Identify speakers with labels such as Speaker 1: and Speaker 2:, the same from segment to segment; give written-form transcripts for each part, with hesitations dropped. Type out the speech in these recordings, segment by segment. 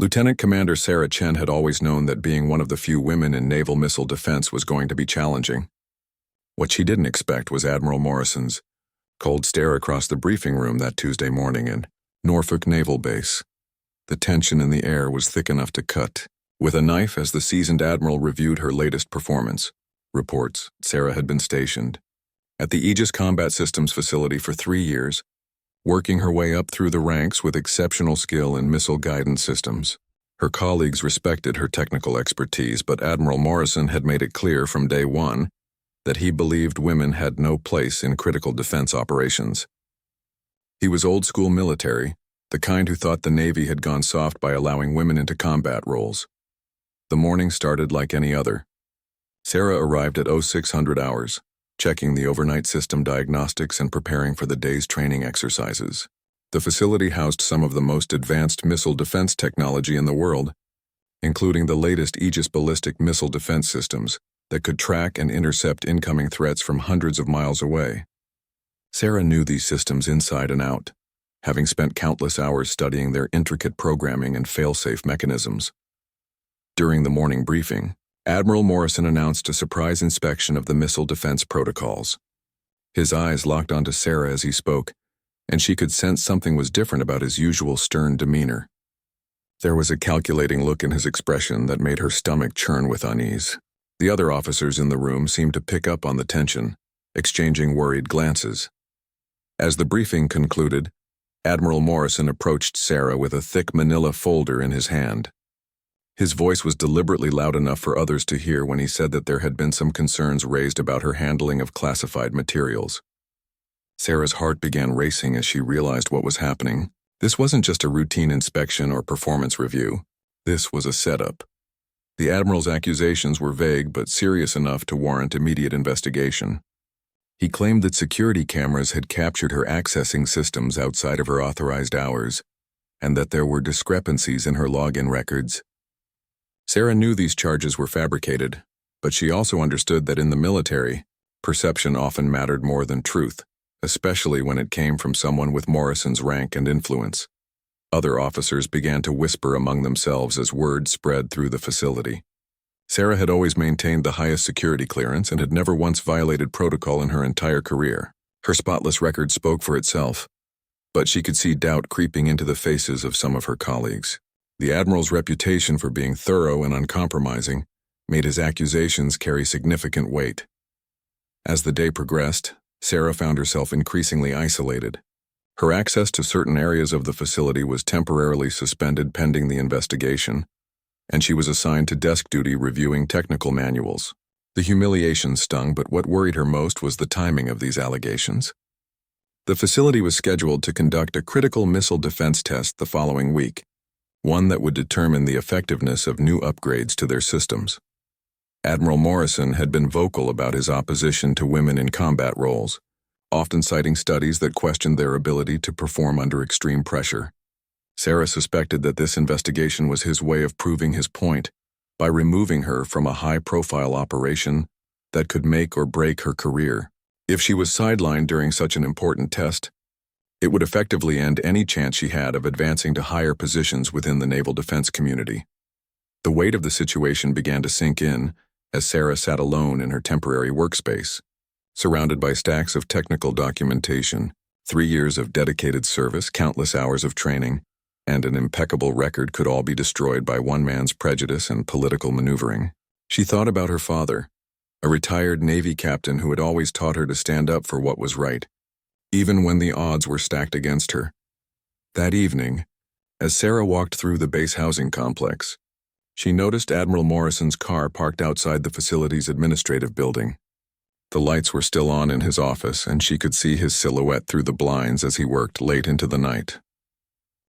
Speaker 1: Lieutenant Commander Sarah Chen had always known that being one of the few women in naval missile defense was going to be challenging. What she didn't expect was Admiral Morrison's cold stare across the briefing room that Tuesday morning in Norfolk Naval Base. The tension in the air was thick enough to cut with a knife as the seasoned admiral reviewed her latest performance. Reports, Sarah had been stationed at the Aegis Combat Systems facility for 3 years, working her way up through the ranks with exceptional skill in missile guidance systems. Her colleagues respected her technical expertise, but Admiral Morrison had made it clear from day one that he believed women had no place in critical defense operations. He was old-school military, the kind who thought the Navy had gone soft by allowing women into combat roles. The morning started like any other. Sarah arrived at 0600 hours, checking the overnight system diagnostics and preparing for the day's training exercises. The facility housed some of the most advanced missile defense technology in the world, including the latest Aegis ballistic missile defense systems that could track and intercept incoming threats from hundreds of miles away. Sarah knew these systems inside and out, having spent countless hours studying their intricate programming and fail-safe mechanisms. During the morning briefing, Admiral Morrison announced a surprise inspection of the missile defense protocols. His eyes locked onto Sarah as he spoke, and she could sense something was different about his usual stern demeanor. There was a calculating look in his expression that made her stomach churn with unease. The other officers in the room seemed to pick up on the tension, exchanging worried glances. As the briefing concluded, Admiral Morrison approached Sarah with a thick manila folder in his hand. His voice was deliberately loud enough for others to hear when he said that there had been some concerns raised about her handling of classified materials. Sarah's heart began racing as she realized what was happening. This wasn't just a routine inspection or performance review. This was a setup. The Admiral's accusations were vague but serious enough to warrant immediate investigation. He claimed that security cameras had captured her accessing systems outside of her authorized hours, and that there were discrepancies in her login records. Sarah knew these charges were fabricated, but she also understood that in the military, perception often mattered more than truth, especially when it came from someone with Morrison's rank and influence. Other officers began to whisper among themselves as word spread through the facility. Sarah had always maintained the highest security clearance and had never once violated protocol in her entire career. Her spotless record spoke for itself, but she could see doubt creeping into the faces of some of her colleagues. The Admiral's reputation for being thorough and uncompromising made his accusations carry significant weight. As the day progressed, Sarah found herself increasingly isolated. Her access to certain areas of the facility was temporarily suspended pending the investigation, and she was assigned to desk duty reviewing technical manuals. The humiliation stung, but what worried her most was the timing of these allegations. The facility was scheduled to conduct a critical missile defense test the following week, one that would determine the effectiveness of new upgrades to their systems. Admiral Morrison had been vocal about his opposition to women in combat roles, often citing studies that questioned their ability to perform under extreme pressure. Sarah suspected that this investigation was his way of proving his point by removing her from a high-profile operation that could make or break her career. If she was sidelined during such an important test, it would effectively end any chance she had of advancing to higher positions within the naval defense community. The weight of the situation began to sink in as Sarah sat alone in her temporary workspace, surrounded by stacks of technical documentation, 3 years of dedicated service, countless hours of training, and an impeccable record could all be destroyed by one man's prejudice and political maneuvering. She thought about her father, a retired Navy captain who had always taught her to stand up for what was right, even when the odds were stacked against her. That evening, as Sarah walked through the base housing complex, she noticed Admiral Morrison's car parked outside the facility's administrative building. The lights were still on in his office, and she could see his silhouette through the blinds as he worked late into the night.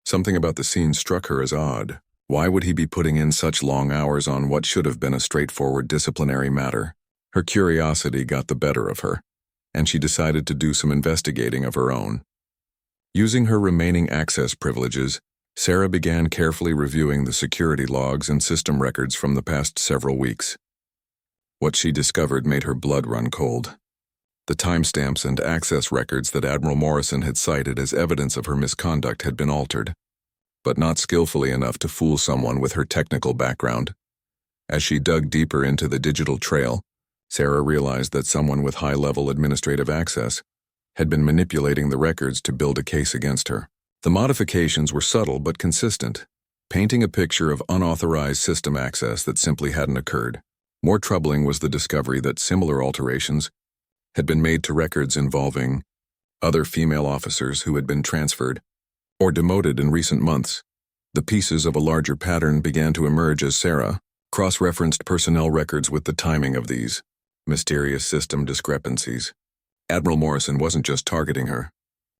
Speaker 1: Something about the scene struck her as odd. Why would he be putting in such long hours on what should have been a straightforward disciplinary matter? Her curiosity got the better of her, and she decided to do some investigating of her own. Using her remaining access privileges, Sarah began carefully reviewing the security logs and system records from the past several weeks. What she discovered made her blood run cold. The timestamps and access records that Admiral Morrison had cited as evidence of her misconduct had been altered. but not skillfully enough to fool someone with her technical background. As she dug deeper into the digital trail, Sarah realized that someone with high-level administrative access had been manipulating the records to build a case against her. The modifications were subtle but consistent, painting a picture of unauthorized system access that simply hadn't occurred. More troubling was the discovery that similar alterations had been made to records involving other female officers who had been transferred or demoted in recent months. The pieces of a larger pattern began to emerge as Sarah cross-referenced personnel records with the timing of these mysterious system discrepancies. Admiral Morrison wasn't just targeting her.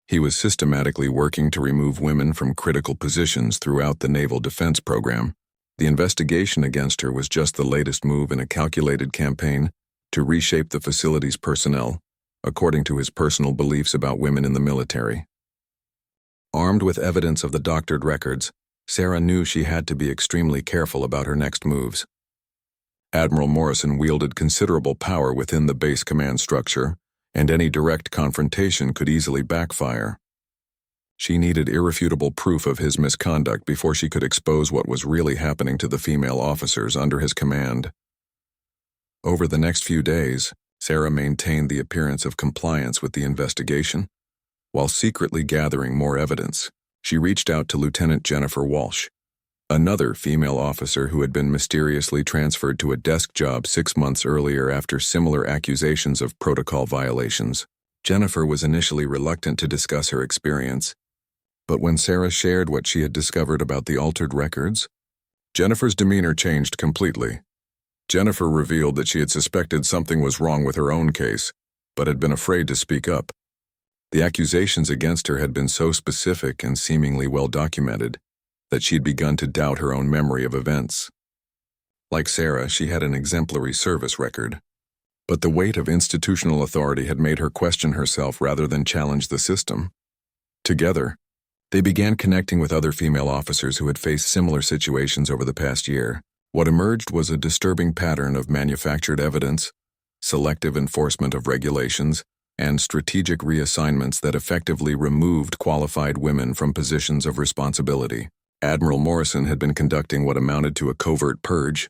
Speaker 1: He was systematically working to remove women from critical positions throughout the Naval Defense Program. The investigation against her was just the latest move in a calculated campaign to reshape the facility's personnel, according to his personal beliefs about women in the military. Armed with evidence of the doctored records, Sarah knew she had to be extremely careful about her next moves. Admiral Morrison wielded considerable power within the base command structure, and any direct confrontation could easily backfire. She needed irrefutable proof of his misconduct before she could expose what was really happening to the female officers under his command. Over the next few days, Sarah maintained the appearance of compliance with the investigation, while secretly gathering more evidence. She reached out to Lieutenant Jennifer Walsh, another female officer who had been mysteriously transferred to a desk job 6 months earlier after similar accusations of protocol violations. Jennifer was initially reluctant to discuss her experience, but when Sarah shared what she had discovered about the altered records, Jennifer's demeanor changed completely. Jennifer revealed that she had suspected something was wrong with her own case, but had been afraid to speak up. The accusations against her had been so specific and seemingly well documented that she had begun to doubt her own memory of events. Like Sarah, she had an exemplary service record, but the weight of institutional authority had made her question herself rather than challenge the system. Together, they began connecting with other female officers who had faced similar situations over the past year. What emerged was a disturbing pattern of manufactured evidence, selective enforcement of regulations, and strategic reassignments that effectively removed qualified women from positions of responsibility. Admiral Morrison had been conducting what amounted to a covert purge,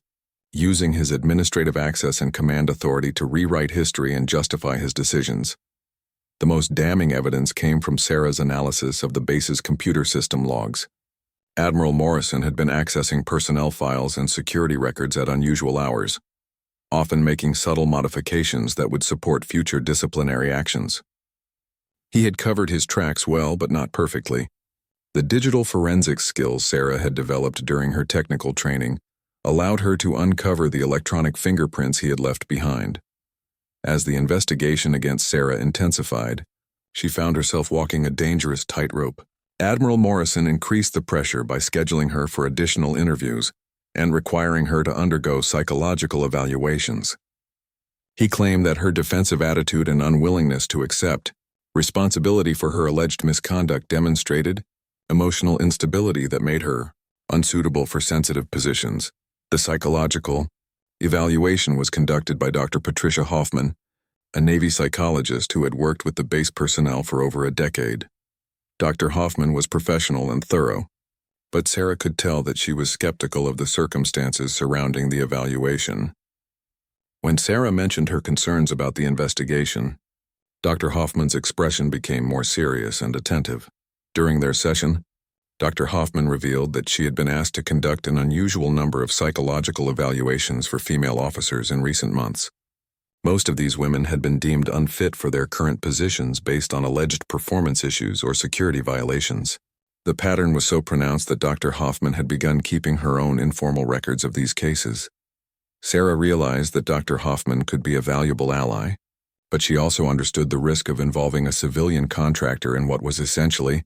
Speaker 1: using his administrative access and command authority to rewrite history and justify his decisions. The most damning evidence came from Sarah's analysis of the base's computer system logs. Admiral Morrison had been accessing personnel files and security records at unusual hours, often making subtle modifications that would support future disciplinary actions. He had covered his tracks well, but not perfectly. The digital forensics skills Sarah had developed during her technical training allowed her to uncover the electronic fingerprints he had left behind. As the investigation against Sarah intensified, she found herself walking a dangerous tightrope. Admiral Morrison increased the pressure by scheduling her for additional interviews and requiring her to undergo psychological evaluations. He claimed that her defensive attitude and unwillingness to accept responsibility for her alleged misconduct demonstrated emotional instability that made her unsuitable for sensitive positions. The psychological evaluation was conducted by Dr. Patricia Hoffman, a Navy psychologist who had worked with the base personnel for over a decade. Dr. Hoffman was professional and thorough, but Sarah could tell that she was skeptical of the circumstances surrounding the evaluation. When Sarah mentioned her concerns about the investigation, Dr. Hoffman's expression became more serious and attentive. During their session, Dr. Hoffman revealed that she had been asked to conduct an unusual number of psychological evaluations for female officers in recent months. Most of these women had been deemed unfit for their current positions based on alleged performance issues or security violations. The pattern was so pronounced that Dr. Hoffman had begun keeping her own informal records of these cases. Sarah realized that Dr. Hoffman could be a valuable ally, but she also understood the risk of involving a civilian contractor in what was essentially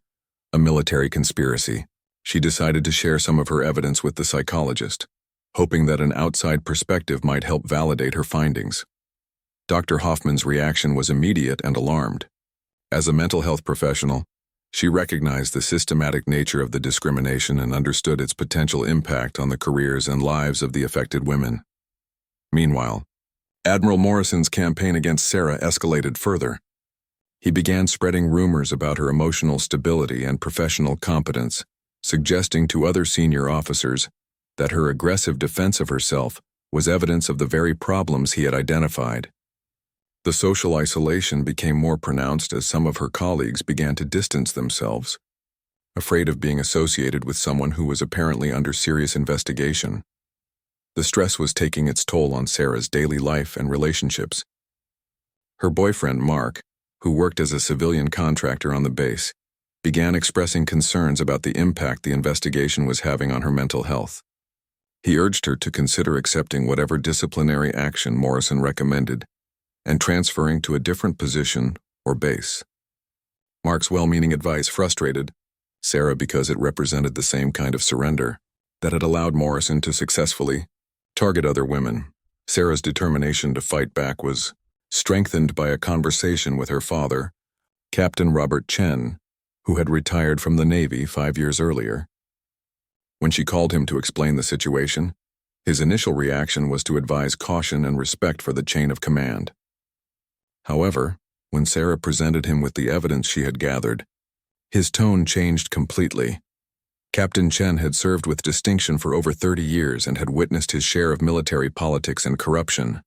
Speaker 1: a military conspiracy. She decided to share some of her evidence with the psychologist, hoping that an outside perspective might help validate her findings. Dr. Hoffman's reaction was immediate and alarmed. As a mental health professional, she recognized the systematic nature of the discrimination and understood its potential impact on the careers and lives of the affected women. Meanwhile, Admiral Morrison's campaign against Sarah escalated further. He began spreading rumors about her emotional stability and professional competence, suggesting to other senior officers that her aggressive defense of herself was evidence of the very problems he had identified. The social isolation became more pronounced as some of her colleagues began to distance themselves, afraid of being associated with someone who was apparently under serious investigation. The stress was taking its toll on Sarah's daily life and relationships. Her boyfriend, Mark, who worked as a civilian contractor on the base, began expressing concerns about the impact the investigation was having on her mental health. He urged her to consider accepting whatever disciplinary action Morrison recommended and transferring to a different position or base. Mark's well-meaning advice frustrated Sarah because it represented the same kind of surrender that had allowed Morrison to successfully target other women. Sarah's determination to fight back was strengthened by a conversation with her father, Captain Robert Chen, who had retired from the Navy 5 years earlier. When she called him to explain the situation, his initial reaction was to advise caution and respect for the chain of command. However, when Sarah presented him with the evidence she had gathered, his tone changed completely. Captain Chen had served with distinction for over 30 years and had witnessed his share of military politics and corruption.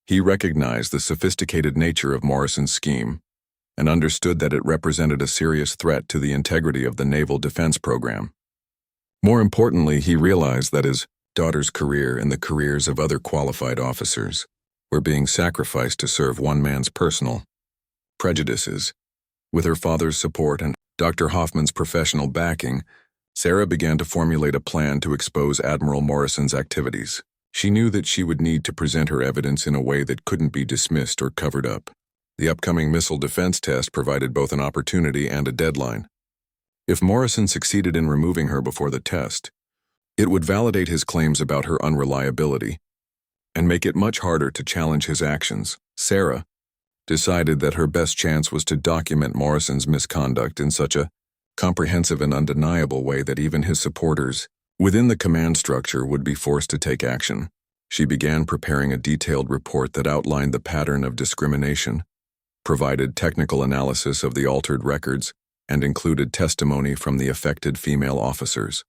Speaker 1: He recognized the sophisticated nature of Morrison's scheme and understood that it represented a serious threat to the integrity of the naval defense program. More importantly, he realized that his daughter's career and the careers of other qualified officers were being sacrificed to serve one man's personal prejudices. With her father's support and Dr. Hoffman's professional backing, Sarah began to formulate a plan to expose Admiral Morrison's activities. She knew that she would need to present her evidence in a way that couldn't be dismissed or covered up. The upcoming missile defense test provided both an opportunity and a deadline. If Morrison succeeded in removing her before the test, it would validate his claims about her unreliability and make it much harder to challenge his actions. Sarah decided that her best chance was to document Morrison's misconduct in such a comprehensive and undeniable way that even his supporters within the command structure would be forced to take action. She began preparing a detailed report that outlined the pattern of discrimination, provided technical analysis of the altered records, and included testimony from the affected female officers.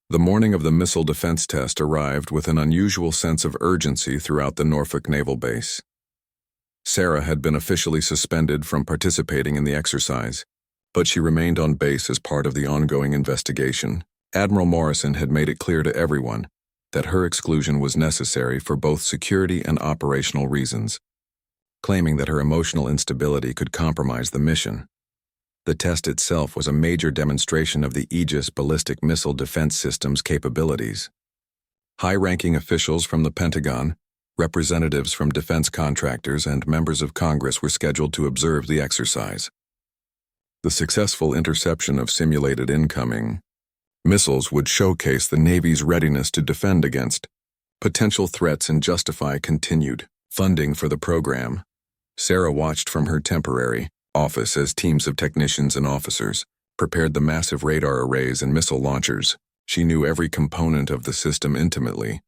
Speaker 1: The morning of the missile defense test arrived with an unusual sense of urgency throughout the Norfolk Naval Base. Sarah had been officially suspended from participating in the exercise, but she remained on base as part of the ongoing investigation. Admiral Morrison had made it clear to everyone that her exclusion was necessary for both security and operational reasons, claiming that her emotional instability could compromise the mission. The test itself was a major demonstration of the Aegis ballistic missile defense system's capabilities. High-ranking officials from the Pentagon, representatives from defense contractors, and members of Congress were scheduled to observe the exercise. The successful interception of simulated incoming missiles would showcase the Navy's readiness to defend against potential threats and justify continued funding for the program. Sarah watched from her temporary office as teams of technicians and officers prepared the massive radar arrays and missile launchers. She knew every component of the system intimately,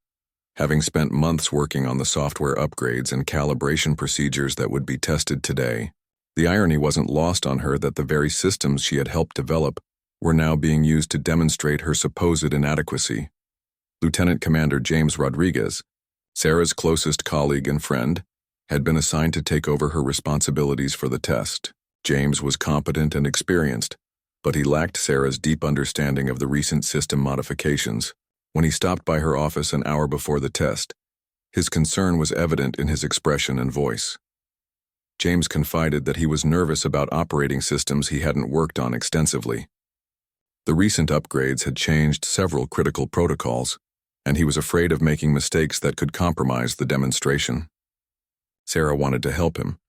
Speaker 1: having spent months working on the software upgrades and calibration procedures that would be tested today. The irony wasn't lost on her that the very systems she had helped develop were now being used to demonstrate her supposed inadequacy. Lieutenant Commander James Rodriguez, Sarah's closest colleague and friend, had been assigned to take over her responsibilities for the test. James was competent and experienced, but he lacked Sarah's deep understanding of the recent system modifications. When he stopped by her office an hour before the test, his concern was evident in his expression and voice. James confided that he was nervous about operating systems he hadn't worked on extensively. The recent upgrades had changed several critical protocols, and he was afraid of making mistakes that could compromise the demonstration. Sarah wanted to help him,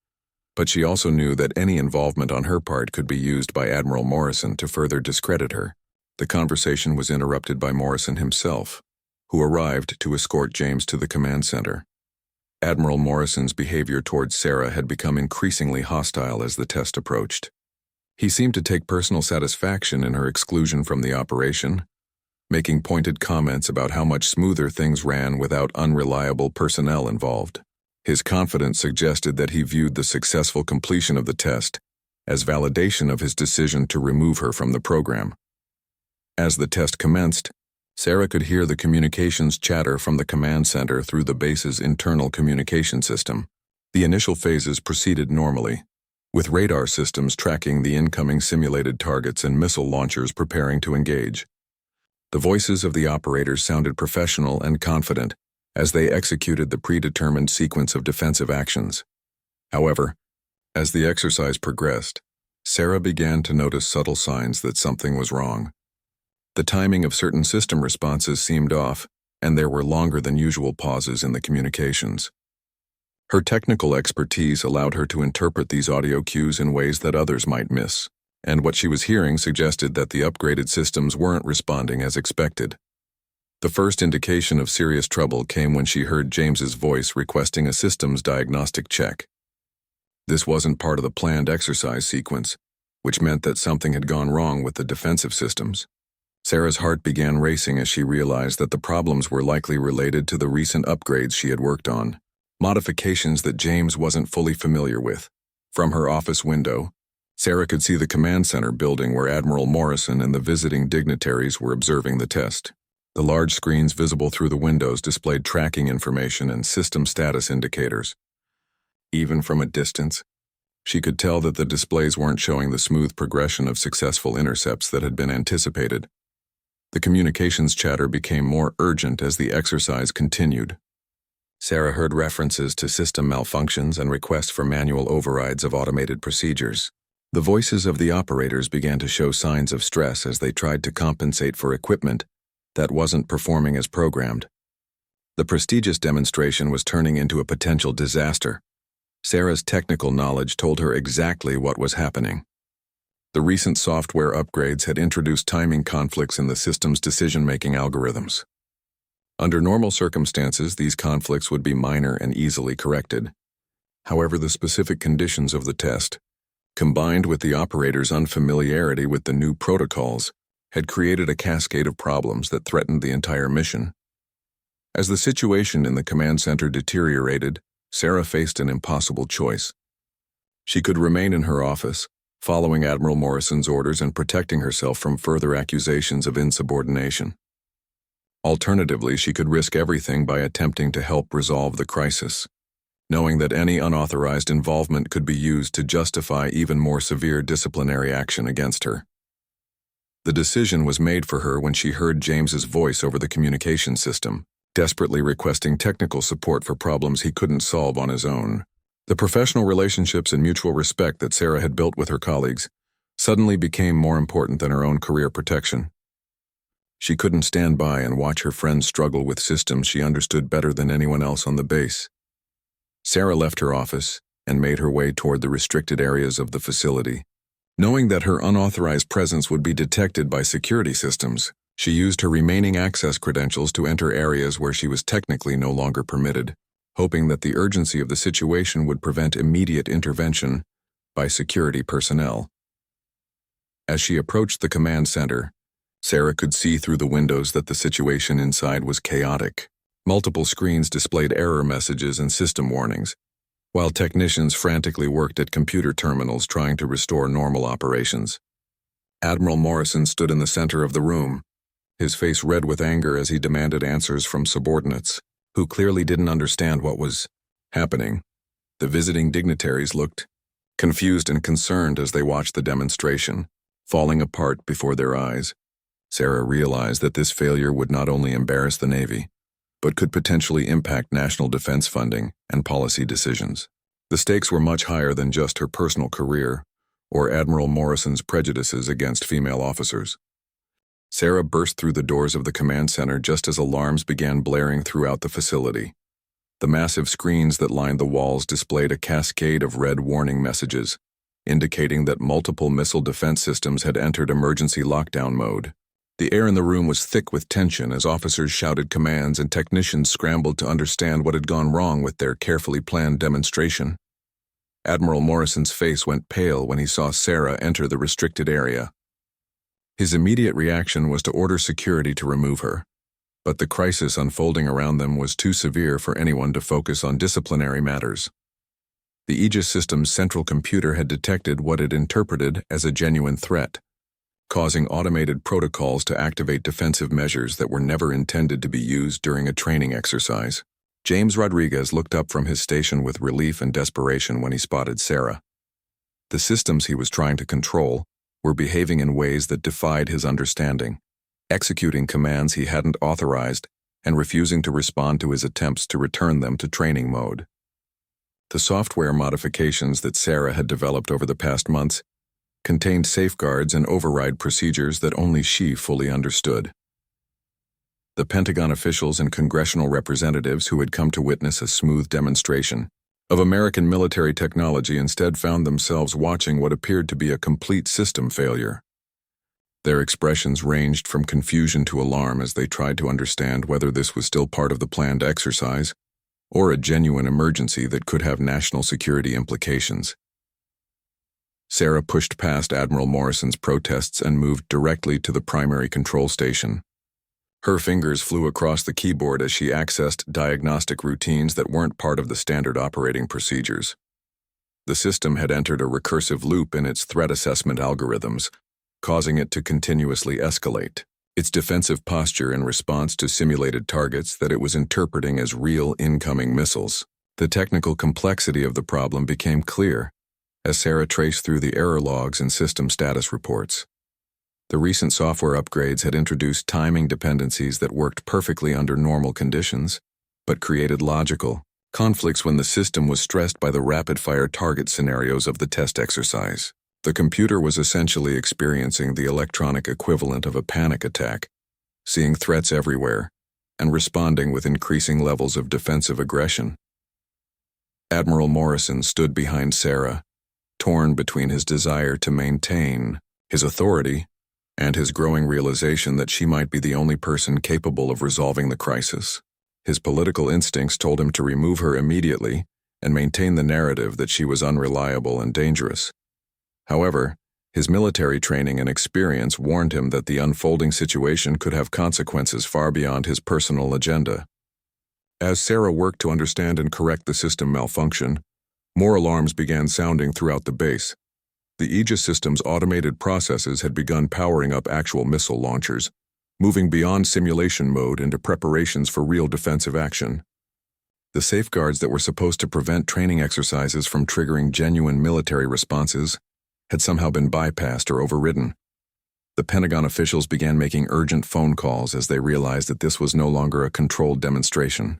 Speaker 1: but she also knew that any involvement on her part could be used by Admiral Morrison to further discredit her. The conversation was interrupted by Morrison himself, who arrived to escort James to the command center. Admiral Morrison's behavior towards Sarah had become increasingly hostile as the test approached. He seemed to take personal satisfaction in her exclusion from the operation, making pointed comments about how much smoother things ran without unreliable personnel involved. His confidence suggested that he viewed the successful completion of the test as validation of his decision to remove her from the program. As the test commenced, Sarah could hear the communications chatter from the command center through the base's internal communication system. The initial phases proceeded normally, with radar systems tracking the incoming simulated targets and missile launchers preparing to engage. The voices of the operators sounded professional and confident as they executed the predetermined sequence of defensive actions. However, as the exercise progressed, Sarah began to notice subtle signs that something was wrong. The timing of certain system responses seemed off, and there were longer than usual pauses in the communications. Her technical expertise allowed her to interpret these audio cues in ways that others might miss, and what she was hearing suggested that the upgraded systems weren't responding as expected. The first indication of serious trouble came when she heard James's voice requesting a systems diagnostic check. This wasn't part of the planned exercise sequence, which meant that something had gone wrong with the defensive systems. Sarah's heart began racing as she realized that the problems were likely related to the recent upgrades she had worked on, modifications that James wasn't fully familiar with. From her office window, Sarah could see the command center building where Admiral Morrison and the visiting dignitaries were observing the test. The large screens visible through the windows displayed tracking information and system status indicators. Even from a distance, she could tell that the displays weren't showing the smooth progression of successful intercepts that had been anticipated. The communications chatter became more urgent as the exercise continued. Sarah heard references to system malfunctions and requests for manual overrides of automated procedures. The voices of the operators began to show signs of stress as they tried to compensate for equipment that wasn't performing as programmed. The prestigious demonstration was turning into a potential disaster. Sarah's technical knowledge told her exactly what was happening. The recent software upgrades had introduced timing conflicts in the system's decision-making algorithms. Under normal circumstances, these conflicts would be minor and easily corrected. However, the specific conditions of the test, combined with the operator's unfamiliarity with the new protocols, had created a cascade of problems that threatened the entire mission. As the situation in the command center deteriorated, Sarah faced an impossible choice. She could remain in her office, following Admiral Morrison's orders and protecting herself from further accusations of insubordination. Alternatively, she could risk everything by attempting to help resolve the crisis, knowing that any unauthorized involvement could be used to justify even more severe disciplinary action against her. The decision was made for her when she heard James's voice over the communication system, desperately requesting technical support for problems he couldn't solve on his own. The professional relationships and mutual respect that Sarah had built with her colleagues suddenly became more important than her own career protection. She couldn't stand by and watch her friends struggle with systems she understood better than anyone else on the base. Sarah left her office and made her way toward the restricted areas of the facility. Knowing that her unauthorized presence would be detected by security systems, she used her remaining access credentials to enter areas where she was technically no longer permitted, hoping that the urgency of the situation would prevent immediate intervention by security personnel. As she approached the command center, Sarah could see through the windows that the situation inside was chaotic. Multiple screens displayed error messages and system warnings, while technicians frantically worked at computer terminals trying to restore normal operations. Admiral Morrison stood in the center of the room, his face red with anger as he demanded answers from subordinates, who clearly didn't understand what was happening. The visiting dignitaries looked confused and concerned as they watched the demonstration, falling apart before their eyes. Sarah realized that this failure would not only embarrass the Navy, but could potentially impact national defense funding and policy decisions. The stakes were much higher than just her personal career or Admiral Morrison's prejudices against female officers. Sarah burst through the doors of the command center just as alarms began blaring throughout the facility. The massive screens that lined the walls displayed a cascade of red warning messages, indicating that multiple missile defense systems had entered emergency lockdown mode. The air in the room was thick with tension as officers shouted commands and technicians scrambled to understand what had gone wrong with their carefully planned demonstration. Admiral Morrison's face went pale when he saw Sarah enter the restricted area. His immediate reaction was to order security to remove her, but the crisis unfolding around them was too severe for anyone to focus on disciplinary matters. The Aegis system's central computer had detected what it interpreted as a genuine threat, causing automated protocols to activate defensive measures that were never intended to be used during a training exercise. James Rodriguez looked up from his station with relief and desperation when he spotted Sarah. The systems he was trying to control were behaving in ways that defied his understanding, executing commands he hadn't authorized and refusing to respond to his attempts to return them to training mode. The software modifications that Sarah had developed over the past months contained safeguards and override procedures that only she fully understood. The Pentagon officials and congressional representatives who had come to witness a smooth demonstration of American military technology instead found themselves watching what appeared to be a complete system failure. Their expressions ranged from confusion to alarm as they tried to understand whether this was still part of the planned exercise or a genuine emergency that could have national security implications. Sarah pushed past Admiral Morrison's protests and moved directly to the primary control station. Her fingers flew across the keyboard as she accessed diagnostic routines that weren't part of the standard operating procedures. The system had entered a recursive loop in its threat assessment algorithms, causing it to continuously escalate its defensive posture in response to simulated targets that it was interpreting as real incoming missiles. The technical complexity of the problem became clear as Sarah traced through the error logs and system status reports. The recent software upgrades had introduced timing dependencies that worked perfectly under normal conditions, but created logical conflicts when the system was stressed by the rapid-fire target scenarios of the test exercise. The computer was essentially experiencing the electronic equivalent of a panic attack, seeing threats everywhere, and responding with increasing levels of defensive aggression. Admiral Morrison stood behind Sarah, torn between his desire to maintain his authority and his growing realization that she might be the only person capable of resolving the crisis. His political instincts told him to remove her immediately and maintain the narrative that she was unreliable and dangerous. However, his military training and experience warned him that the unfolding situation could have consequences far beyond his personal agenda. As Sarah worked to understand and correct the system malfunction, more alarms began sounding throughout the base. The Aegis system's automated processes had begun powering up actual missile launchers, moving beyond simulation mode into preparations for real defensive action. The safeguards that were supposed to prevent training exercises from triggering genuine military responses had somehow been bypassed or overridden. The Pentagon officials began making urgent phone calls as they realized that this was no longer a controlled demonstration.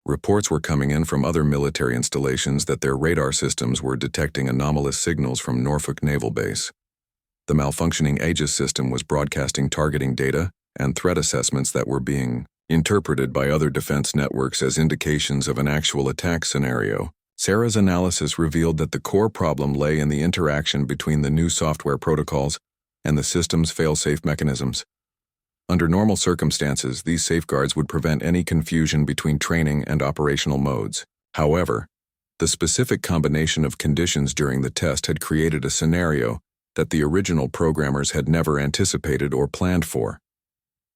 Speaker 1: Reports were coming in from other military installations that their radar systems were detecting anomalous signals from Norfolk Naval Base. The malfunctioning Aegis system was broadcasting targeting data and threat assessments that were being interpreted by other defense networks as indications of an actual attack scenario. Sarah's analysis revealed that the core problem lay in the interaction between the new software protocols and the system's fail-safe mechanisms. Under normal circumstances, these safeguards would prevent any confusion between training and operational modes. However, the specific combination of conditions during the test had created a scenario that the original programmers had never anticipated or planned for.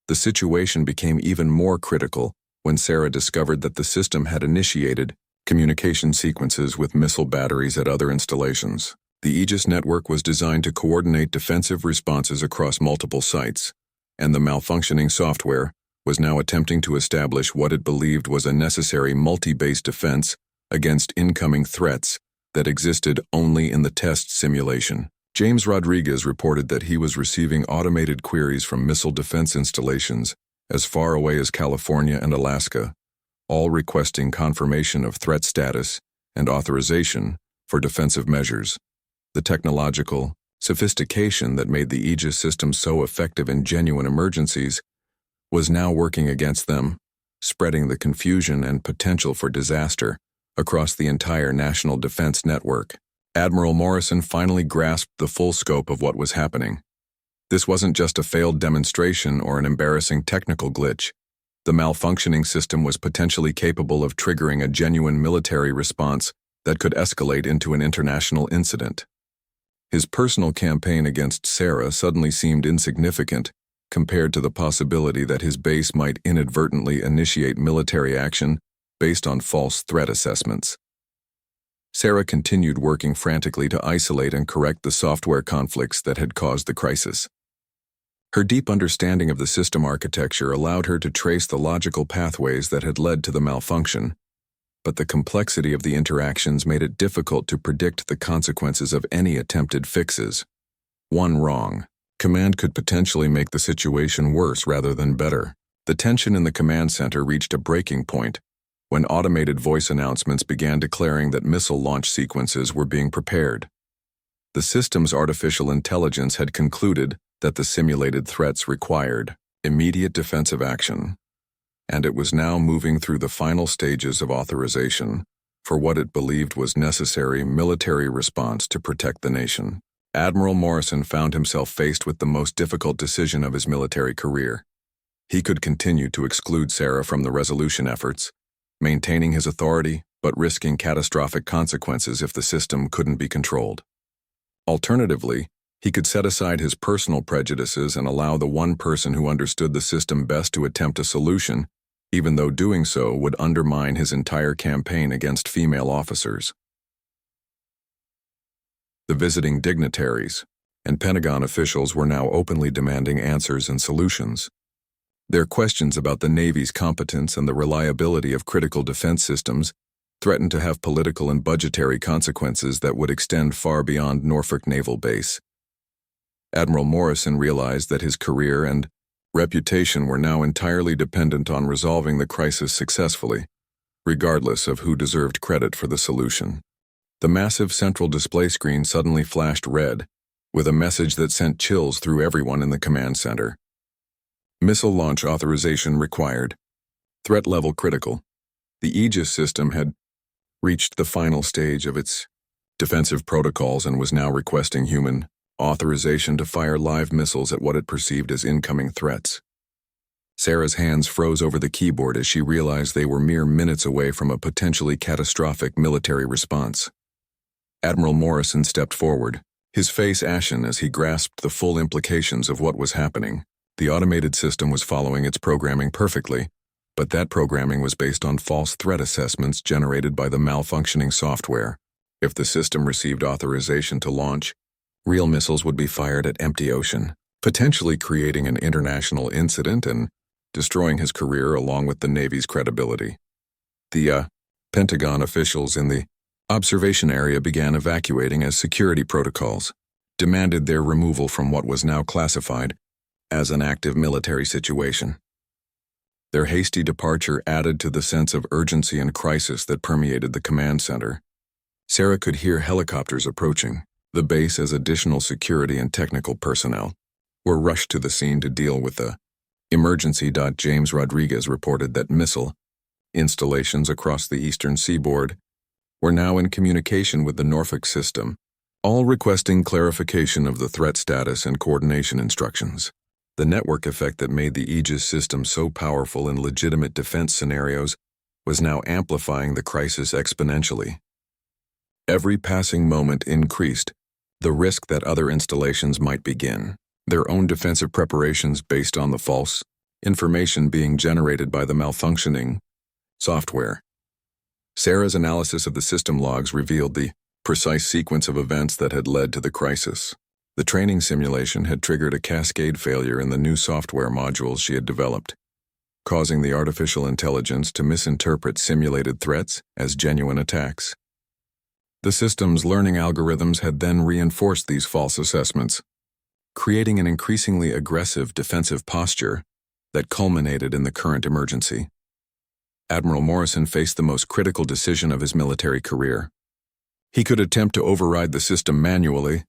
Speaker 1: The situation became even more critical when Sarah discovered that the system had initiated communication sequences with missile batteries at other installations. The Aegis network was designed to coordinate defensive responses across multiple sites, and the malfunctioning software was now attempting to establish what it believed was a necessary multi-base defense against incoming threats that existed only in the test simulation. James Rodriguez reported that he was receiving automated queries from missile defense installations as far away as California and Alaska, all requesting confirmation of threat status and authorization for defensive measures. The technological sophistication that made the Aegis system so effective in genuine emergencies was now working against them, spreading the confusion and potential for disaster across the entire national defense network. Admiral Morrison finally grasped the full scope of what was happening. This wasn't just a failed demonstration or an embarrassing technical glitch. The malfunctioning system was potentially capable of triggering a genuine military response that could escalate into an international incident. His personal campaign against Sarah suddenly seemed insignificant compared to the possibility that his base might inadvertently initiate military action based on false threat assessments. Sarah continued working frantically to isolate and correct the software conflicts that had caused the crisis. Her deep understanding of the system architecture allowed her to trace the logical pathways that had led to the malfunction, but the complexity of the interactions made it difficult to predict the consequences of any attempted fixes. One wrong command could potentially make the situation worse rather than better. The tension in the command center reached a breaking point when automated voice announcements began declaring that missile launch sequences were being prepared. The system's artificial intelligence had concluded that the simulated threats required immediate defensive action, and it was now moving through the final stages of authorization for what it believed was necessary military response to protect the nation. Admiral Morrison found himself faced with the most difficult decision of his military career. He could continue to exclude Sarah from the resolution efforts, maintaining his authority but risking catastrophic consequences if the system couldn't be controlled. Alternatively, he could set aside his personal prejudices and allow the one person who understood the system best to attempt a solution, even though doing so would undermine his entire campaign against female officers. The visiting dignitaries and Pentagon officials were now openly demanding answers and solutions. Their questions about the Navy's competence and the reliability of critical defense systems threatened to have political and budgetary consequences that would extend far beyond Norfolk Naval Base. Admiral Morrison realized that his career and reputation were now entirely dependent on resolving the crisis successfully, regardless of who deserved credit for the solution. The massive central display screen suddenly flashed red, with a message that sent chills through everyone in the command center. Missile launch authorization required. Threat level critical. The Aegis system had reached the final stage of its defensive protocols and was now requesting human authorization to fire live missiles at what it perceived as incoming threats. Sarah's hands froze over the keyboard as she realized they were mere minutes away from a potentially catastrophic military response. Admiral Morrison stepped forward, his face ashen as he grasped the full implications of what was happening. The automated system was following its programming perfectly, but that programming was based on false threat assessments generated by the malfunctioning software. If the system received authorization to launch, real missiles would be fired at empty ocean, potentially creating an international incident and destroying his career along with the Navy's credibility. The Pentagon officials in the observation area began evacuating as security protocols demanded their removal from what was now classified as an active military situation. Their hasty departure added to the sense of urgency and crisis that permeated the command center. Sarah could hear helicopters approaching. The base, as additional security and technical personnel were rushed to the scene to deal with the emergency. James Rodriguez reported that missile installations across the eastern seaboard were now in communication with the Norfolk system, all requesting clarification of the threat status and coordination instructions. The network effect that made the Aegis system so powerful in legitimate defense scenarios was now amplifying the crisis exponentially. Every passing moment increased the risk that other installations might begin their own defensive preparations based on the false information being generated by the malfunctioning software. Sarah's analysis of the system logs revealed the precise sequence of events that had led to the crisis. The training simulation had triggered a cascade failure in the new software modules she had developed, causing the artificial intelligence to misinterpret simulated threats as genuine attacks. The system's learning algorithms had then reinforced these false assessments, creating an increasingly aggressive defensive posture that culminated in the current emergency. Admiral Morrison faced the most critical decision of his military career. He could attempt to override the system manually,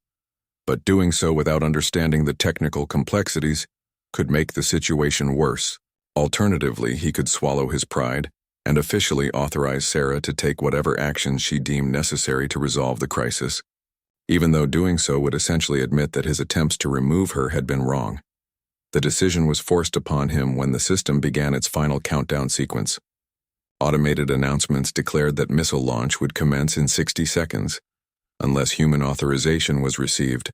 Speaker 1: but doing so without understanding the technical complexities could make the situation worse. Alternatively, he could swallow his pride and officially authorize Sarah to take whatever actions she deemed necessary to resolve the crisis, even though doing so would essentially admit that his attempts to remove her had been wrong. The decision was forced upon him when the system began its final countdown sequence. Automated announcements declared that missile launch would commence in 60 seconds, unless human authorization was received,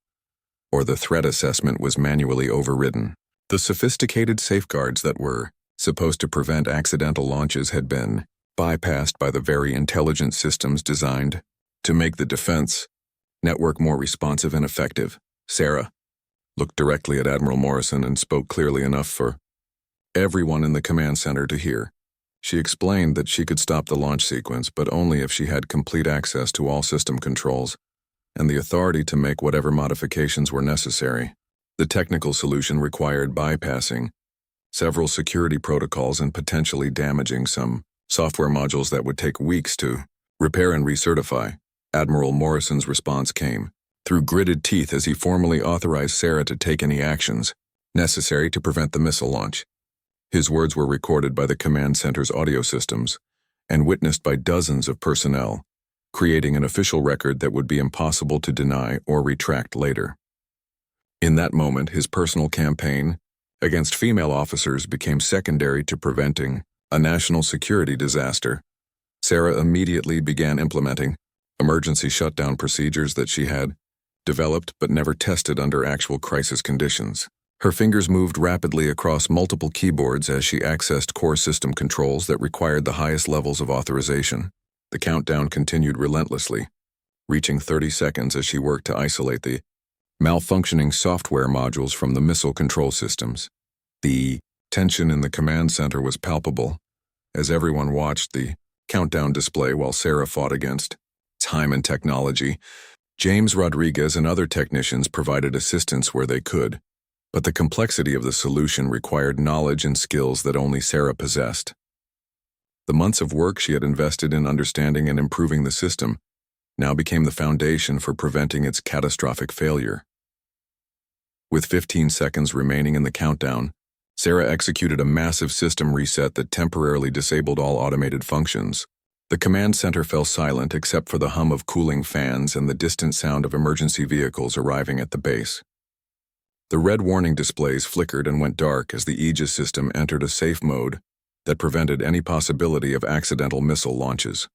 Speaker 1: or the threat assessment was manually overridden. The sophisticated safeguards that were supposed to prevent accidental launches had been bypassed by the very intelligent systems designed to make the defense network more responsive and effective. Sarah, looked directly at Admiral Morrison and spoke clearly enough for everyone in the command center to hear. She explained that she could stop the launch sequence, but only if she had complete access to all system controls and the authority to make whatever modifications were necessary. The technical solution required bypassing several security protocols and potentially damaging some software modules that would take weeks to repair and recertify. Admiral Morrison's response came through gritted teeth as he formally authorized Sarah to take any actions necessary to prevent the missile launch. His words were recorded by the command center's audio systems and witnessed by dozens of personnel, creating an official record that would be impossible to deny or retract later. In that moment, his personal campaign against female officers became secondary to preventing a national security disaster. Sarah immediately began implementing emergency shutdown procedures that she had developed but never tested under actual crisis conditions. Her fingers moved rapidly across multiple keyboards as she accessed core system controls that required the highest levels of authorization. The countdown continued relentlessly, reaching 30 seconds as she worked to isolate the malfunctioning software modules from the missile control systems. The tension in the command center was palpable as everyone watched the countdown display while Sarah fought against time and technology. James Rodriguez and other technicians provided assistance where they could, but the complexity of the solution required knowledge and skills that only Sarah possessed. The months of work she had invested in understanding and improving the system now became the foundation for preventing its catastrophic failure. With 15 seconds remaining in the countdown, Sarah executed a massive system reset that temporarily disabled all automated functions. The command center fell silent except for the hum of cooling fans and the distant sound of emergency vehicles arriving at the base. The red warning displays flickered and went dark as the Aegis system entered a safe mode that prevented any possibility of accidental missile launches.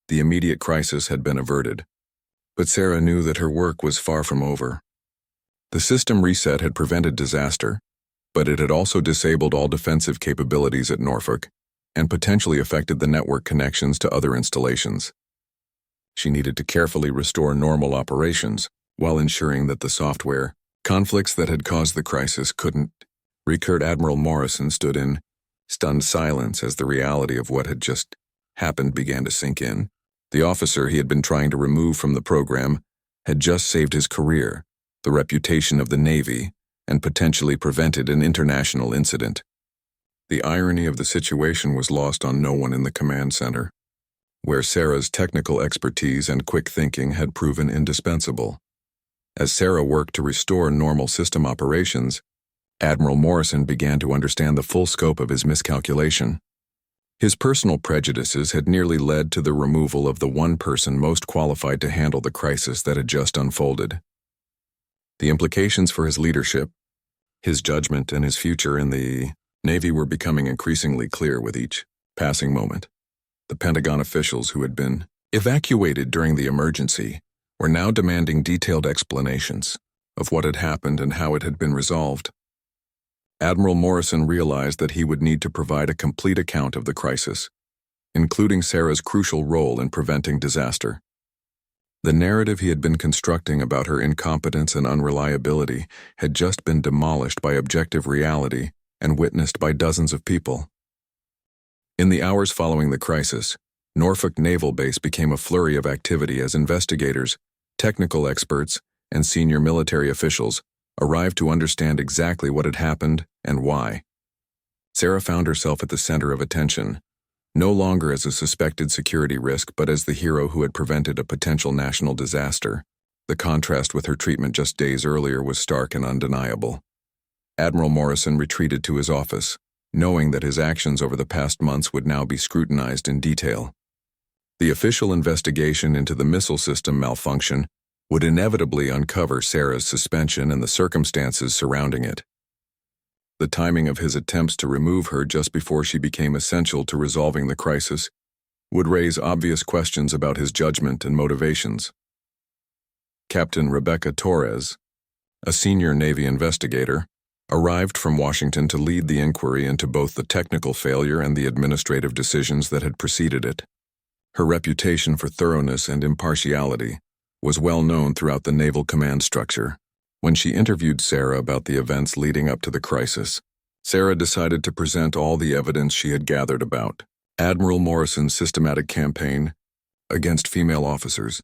Speaker 1: The immediate crisis had been averted, but Sarah knew that her work was far from over. The system reset had prevented disaster, but it had also disabled all defensive capabilities at Norfolk and potentially affected the network connections to other installations. She needed to carefully restore normal operations while ensuring that the software conflicts that had caused the crisis couldn't recur. Admiral Morrison stood in stunned silence as the reality of what had just happened began to sink in. The officer he had been trying to remove from the program had just saved his career, the reputation of the Navy, and potentially prevented an international incident. The irony of the situation was lost on no one in the command center, where Sarah's technical expertise and quick thinking had proven indispensable. As Sarah worked to restore normal system operations, Admiral Morrison began to understand the full scope of his miscalculation. His personal prejudices had nearly led to the removal of the one person most qualified to handle the crisis that had just unfolded. The implications for his leadership, his judgment, and his future in the Navy were becoming increasingly clear with each passing moment. The Pentagon officials who had been evacuated during the emergency were now demanding detailed explanations of what had happened and how it had been resolved. Admiral Morrison realized that he would need to provide a complete account of the crisis, including Sarah's crucial role in preventing disaster. The narrative he had been constructing about her incompetence and unreliability had just been demolished by objective reality and witnessed by dozens of people. In the hours following the crisis, Norfolk Naval Base became a flurry of activity as investigators, technical experts, and senior military officials arrived to understand exactly what had happened and why. Sarah found herself at the center of attention, no longer as a suspected security risk but as the hero who had prevented a potential national disaster. The contrast with her treatment just days earlier was stark and undeniable. Admiral Morrison retreated to his office, knowing that his actions over the past months would now be scrutinized in detail. The official investigation into the missile system malfunction would inevitably uncover Sarah's suspension and the circumstances surrounding it. The timing of his attempts to remove her just before she became essential to resolving the crisis would raise obvious questions about his judgment and motivations. Captain Rebecca Torres, a senior Navy investigator, arrived from Washington to lead the inquiry into both the technical failure and the administrative decisions that had preceded it. Her reputation for thoroughness and impartiality was well known throughout the naval command structure, When she interviewed Sarah about the events leading up to the crisis, Sarah decided to present all the evidence she had gathered about Admiral Morrison's systematic campaign against female officers.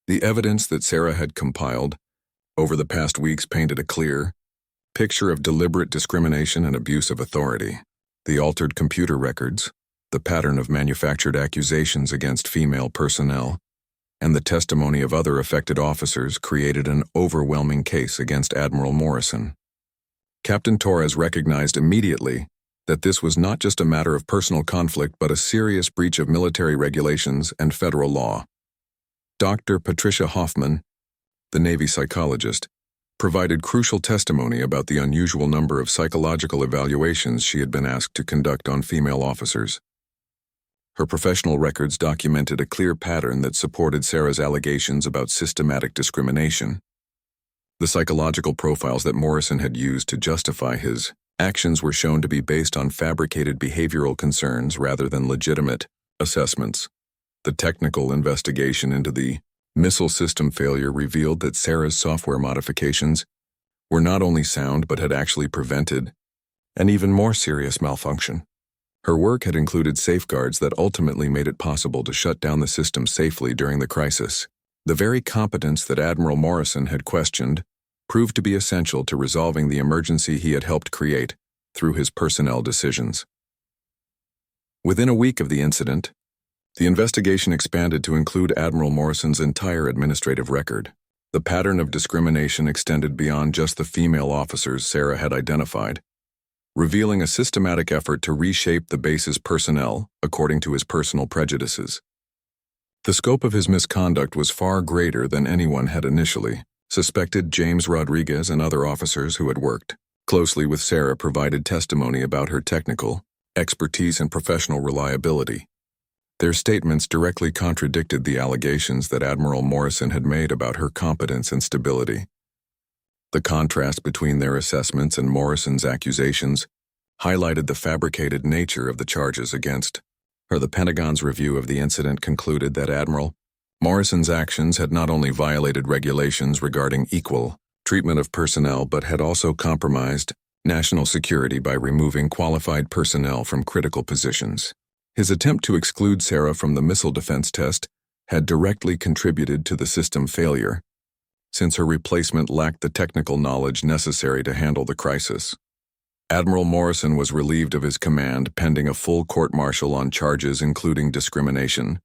Speaker 1: The evidence that Sarah had compiled over the past weeks painted a clear picture of deliberate discrimination and abuse of authority. The altered computer records, the pattern of manufactured accusations against female personnel, and the testimony of other affected officers created an overwhelming case against Admiral Morrison. Captain Torres recognized immediately that this was not just a matter of personal conflict but a serious breach of military regulations and federal law. Dr. Patricia Hoffman, the Navy psychologist, provided crucial testimony about the unusual number of psychological evaluations she had been asked to conduct on female officers. Her professional records documented a clear pattern that supported Sarah's allegations about systematic discrimination. The psychological profiles that Morrison had used to justify his actions were shown to be based on fabricated behavioral concerns rather than legitimate assessments. The technical investigation into the missile system failure revealed that Sarah's software modifications were not only sound but had actually prevented an even more serious malfunction. Her work had included safeguards that ultimately made it possible to shut down the system safely during the crisis. The very competence that Admiral Morrison had questioned proved to be essential to resolving the emergency he had helped create through his personnel decisions. Within a week of the incident, the investigation expanded to include Admiral Morrison's entire administrative record. The pattern of discrimination extended beyond just the female officers Sarah had identified, revealing a systematic effort to reshape the base's personnel according to his personal prejudices. The scope of his misconduct was far greater than anyone had initially suspected. James Rodriguez and other officers who had worked closely with Sarah provided testimony about her technical expertise and professional reliability. Their statements directly contradicted the allegations that Admiral Morrison had made about her competence and stability. The contrast between their assessments and Morrison's accusations highlighted the fabricated nature of the charges against her. The Pentagon's review of the incident concluded that Admiral Morrison's actions had not only violated regulations regarding equal treatment of personnel but had also compromised national security by removing qualified personnel from critical positions. His attempt to exclude Sarah from the missile defense test had directly contributed to the system failure, since her replacement lacked the technical knowledge necessary to handle the crisis. Admiral Morrison was relieved of his command pending a full court-martial on charges including discrimination,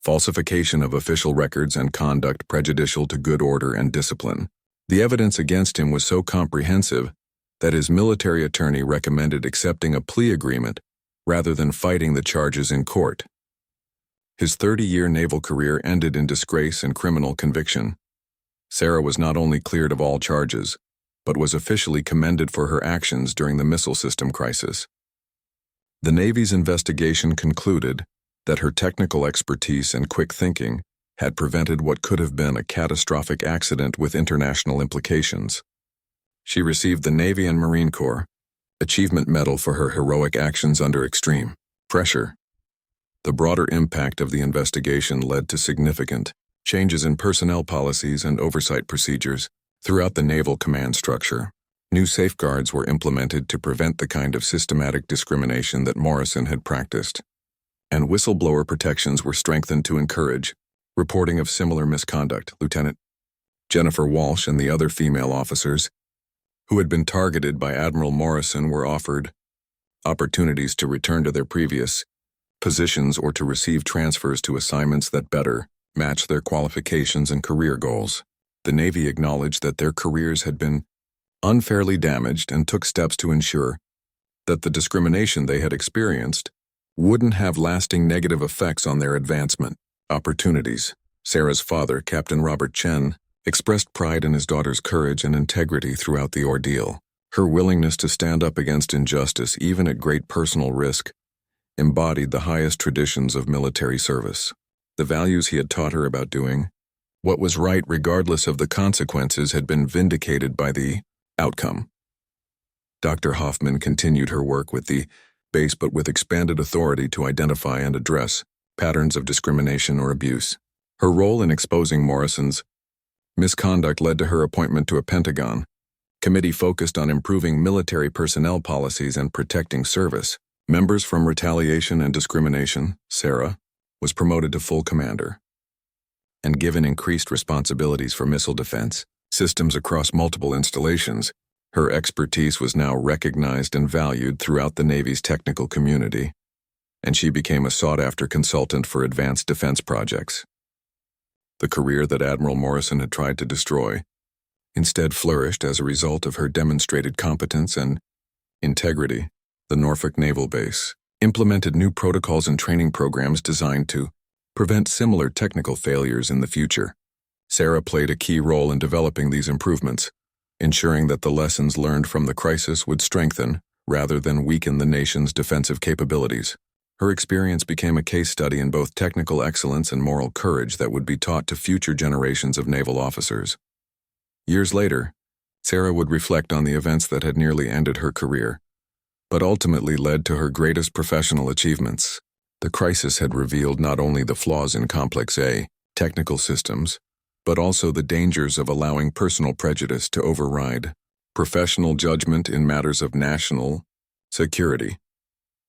Speaker 1: falsification of official records, and conduct prejudicial to good order and discipline. The evidence against him was so comprehensive that his military attorney recommended accepting a plea agreement rather than fighting the charges in court. His 30-year naval career ended in disgrace and criminal conviction. Sarah was not only cleared of all charges, but was officially commended for her actions during the missile system crisis. The Navy's investigation concluded that her technical expertise and quick thinking had prevented what could have been a catastrophic accident with international implications. She received the Navy and Marine Corps Achievement Medal for her heroic actions under extreme pressure. The broader impact of the investigation led to significant changes in personnel policies and oversight procedures throughout the naval command structure. New safeguards were implemented to prevent the kind of systematic discrimination that Morrison had practiced, and whistleblower protections were strengthened to encourage reporting of similar misconduct. Lieutenant Jennifer Walsh and the other female officers who had been targeted by Admiral Morrison were offered opportunities to return to their previous positions or to receive transfers to assignments that better match their qualifications and career goals. The Navy acknowledged that their careers had been unfairly damaged and took steps to ensure that the discrimination they had experienced wouldn't have lasting negative effects on their advancement opportunities. Sarah's father, Captain Robert Chen, expressed pride in his daughter's courage and integrity throughout the ordeal. Her willingness to stand up against injustice, even at great personal risk, embodied the highest traditions of military service. The values he had taught her about doing what was right regardless of the consequences had been vindicated by the outcome. Dr. Hoffman continued her work with the base but with expanded authority to identify and address patterns of discrimination or abuse. Her role in exposing Morrison's Misconduct led to her appointment to a Pentagon committee focused on improving military personnel policies and protecting service members from retaliation and discrimination. Sarah was promoted to full commander and given increased responsibilities for missile defense systems across multiple installations. Her expertise was now recognized and valued throughout the Navy's technical community, and she became a sought-after consultant for advanced defense projects. The career that Admiral Morrison had tried to destroy instead flourished as a result of her demonstrated competence and integrity. The Norfolk Naval Base implemented new protocols and training programs designed to prevent similar technical failures in the future. Sarah played a key role in developing these improvements, ensuring that the lessons learned from the crisis would strengthen rather than weaken the nation's defensive capabilities. Her experience became a case study in both technical excellence and moral courage that would be taught to future generations of naval officers. Years later, Sarah would reflect on the events that had nearly ended her career, but ultimately led to her greatest professional achievements. The crisis had revealed not only the flaws in complex technical systems, but also the dangers of allowing personal prejudice to override professional judgment in matters of national security.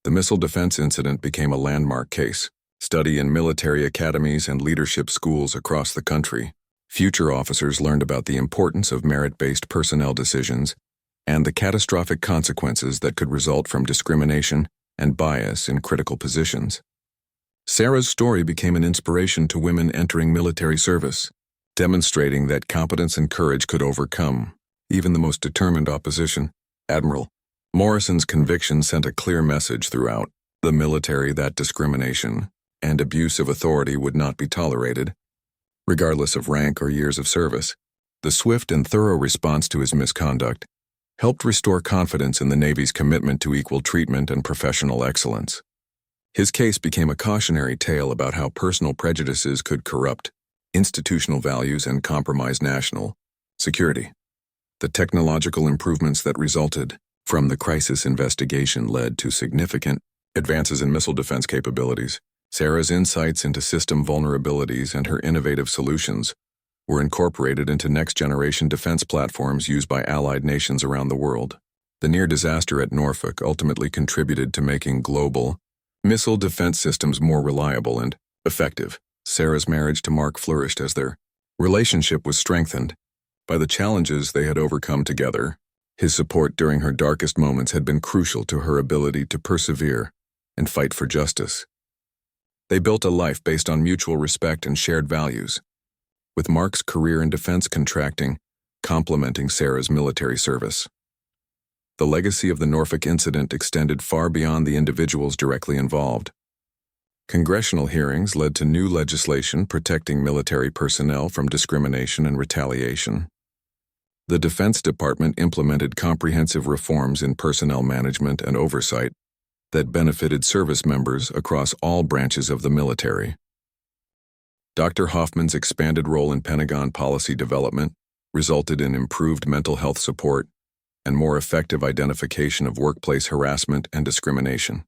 Speaker 1: The missile defense incident became a landmark case study in military academies and leadership schools across the country. Future officers learned about the importance of merit-based personnel decisions and the catastrophic consequences that could result from discrimination and bias in critical positions. Sarah's story became an inspiration to women entering military service, demonstrating that competence and courage could overcome even the most determined opposition. Admiral Morrison's conviction sent a clear message throughout the military that discrimination and abuse of authority would not be tolerated, regardless of rank or years of service. The swift and thorough response to his misconduct helped restore confidence in the Navy's commitment to equal treatment and professional excellence. His case became a cautionary tale about how personal prejudices could corrupt institutional values and compromise national security. The technological improvements that resulted from the crisis investigation led to significant advances in missile defense capabilities. Sarah's insights into system vulnerabilities and her innovative solutions were incorporated into next-generation defense platforms used by allied nations around the world. The near disaster at Norfolk ultimately contributed to making global missile defense systems more reliable and effective. Sarah's marriage to Mark flourished as their relationship was strengthened by the challenges they had overcome together. His support during her darkest moments had been crucial to her ability to persevere and fight for justice. They built a life based on mutual respect and shared values, with Mark's career in defense contracting, complementing Sarah's military service. The legacy of the Norfolk incident extended far beyond the individuals directly involved. Congressional hearings led to new legislation protecting military personnel from discrimination and retaliation. The Defense Department implemented comprehensive reforms in personnel management and oversight that benefited service members across all branches of the military. Dr. Hoffman's expanded role in Pentagon policy development resulted in improved mental health support and more effective identification of workplace harassment and discrimination.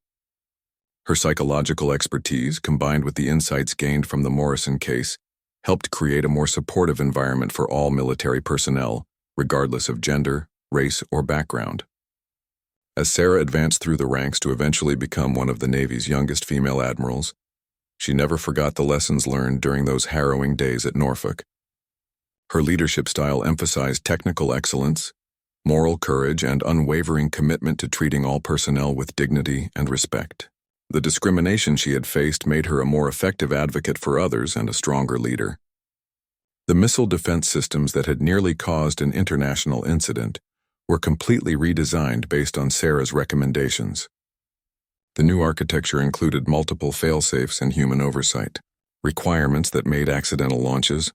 Speaker 1: Her psychological expertise, combined with the insights gained from the Morrison case, helped create a more supportive environment for all military personnel, regardless of gender, race, or background. As Sarah advanced through the ranks to eventually become one of the Navy's youngest female admirals, she never forgot the lessons learned during those harrowing days at Norfolk. Her leadership style emphasized technical excellence, moral courage, and unwavering commitment to treating all personnel with dignity and respect. The discrimination she had faced made her a more effective advocate for others and a stronger leader. The missile defense systems that had nearly caused an international incident were completely redesigned based on Sarah's recommendations. The new architecture included multiple fail-safes and human oversight, requirements that made accidental launches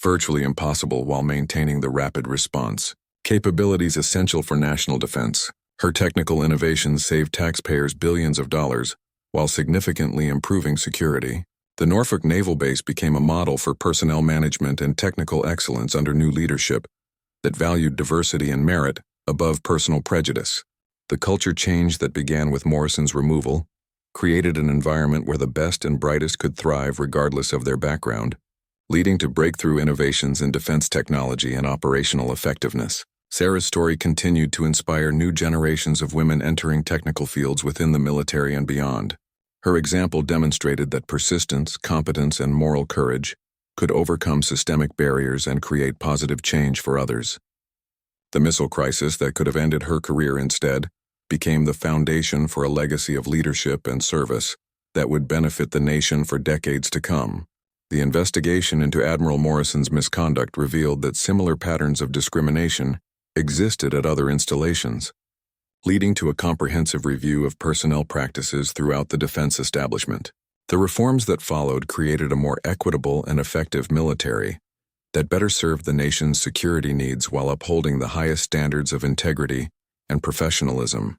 Speaker 1: virtually impossible while maintaining the rapid response capabilities essential for national defense. Her technical innovations saved taxpayers billions of dollars while significantly improving security. The Norfolk Naval Base became a model for personnel management and technical excellence under new leadership that valued diversity and merit above personal prejudice. The culture change that began with Morrison's removal created an environment where the best and brightest could thrive regardless of their background. leading to breakthrough innovations in defense technology and operational effectiveness. Sarah's story continued to inspire new generations of women entering technical fields within the military and beyond. Her example demonstrated that persistence, competence, and moral courage could overcome systemic barriers and create positive change for others. The missile crisis that could have ended her career instead became the foundation for a legacy of leadership and service that would benefit the nation for decades to come. The investigation into Admiral Morrison's misconduct revealed that similar patterns of discrimination existed at other installations, leading to a comprehensive review of personnel practices throughout the defense establishment. The reforms that followed created a more equitable and effective military that better served the nation's security needs while upholding the highest standards of integrity and professionalism.